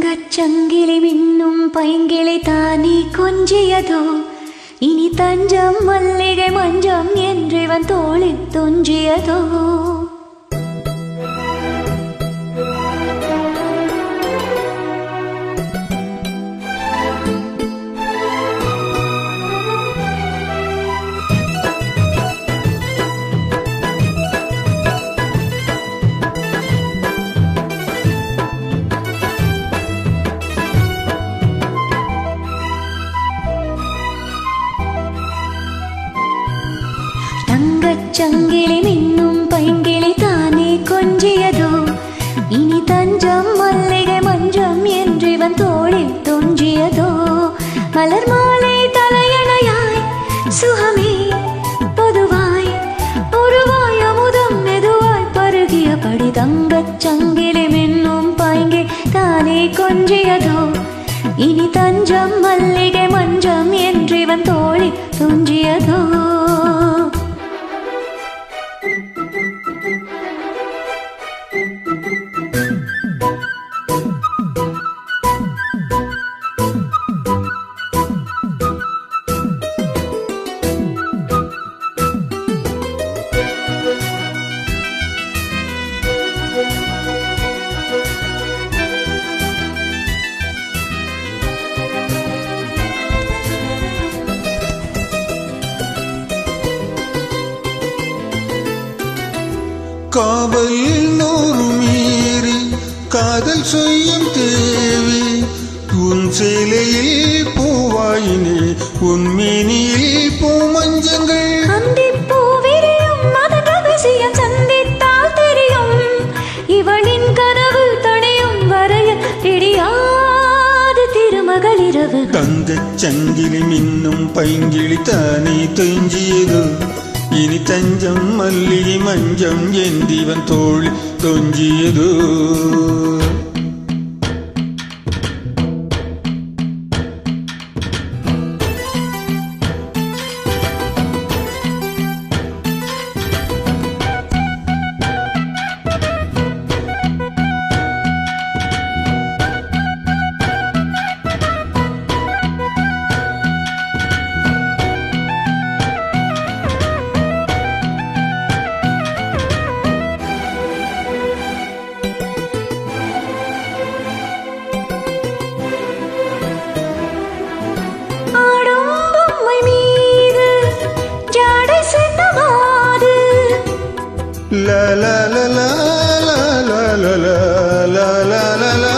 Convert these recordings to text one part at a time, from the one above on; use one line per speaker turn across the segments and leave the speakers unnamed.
தங்கச்சங்கிலி மின்னும் பைங்கிளி தானே கொஞ்சியதோ இனி தஞ்சம் மல்லிகை மஞ்சம் என்றிவன் தோளில் துஞ்சியதோ தங்கச்சங்கிலி மின்னும் பைங்கிளி தானே கொஞ்சியதோ இனி தஞ்சம் மல்லிகை மஞ்சம் என்றிவன் தோளில் துஞ்சியதோ மலர் மாலை தலையணையாய் சுகமே பொதுவாய் ஒருவாய் அமுதம் மெதுவாய் பருகியபடி தங்கச்சங்கிலி மின்னும் பைங்கிளி தானே கொஞ்சியதோ இனி தஞ்சம் மல்லிகை மஞ்சம் என்றிவன் தோளில் துஞ்சியதோ
காவல் நூறு மீறி காதல் செய்யும் தேவி உன் சேலையில் பூவாயினே உன் மேனியில் பூமஞ்சங்கள்
சந்தித்தால் தெரியும் இவளின் கனவு தடையும் வரைய தெரியாது திருமகள் இரவு
தங்கச் சங்கிலி மின்னும் பைங்கிளி தானே தொஞ்சியது இனி தஞ்சம் மல்லிகை மஞ்சம் என்றிவன் தோள் தொஞ்சியதோ La la la la la la la la la la la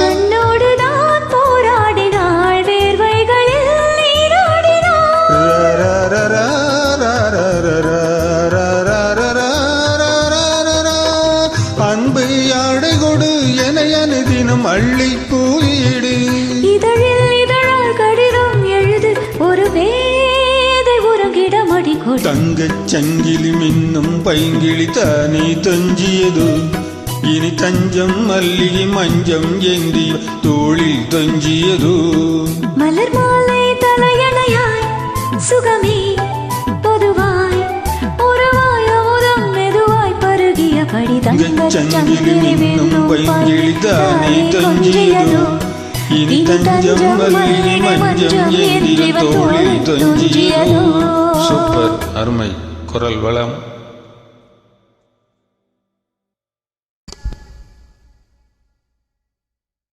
கண்ணோடு நான் போராடினாள் வேர்வைகளில் நீராடினாள்
அன்பை ஆடை கொடு என தினம் அள்ளி பூயிடு
இதழில் இதழால் கடிதம் எழுது ஒரு வேதை உறங்கிடமடி கொடு
தங்கச் சங்கிலி மின்னும் பைங்கிளி தானே தொஞ்சியது இனி தஞ்சம் மல்லிகை மஞ்சம் ஏந்தி தோளில் தொஞ்சியது
மலர் மாலை தலையணையாய் சுகமே பொதுவாய் ஒருவாய் அமுதம் மெதுவாய் பருகியபடி
தங்கச் சங்கிலி மின்னும் பைங்கிளி தானே தொஞ்சியது இனி தஞ்சம் மல்லிகை மஞ்சம் ஏந்தி தோளில் தொஞ்சியது. சூப்பர், அருமை குரல் வளம்.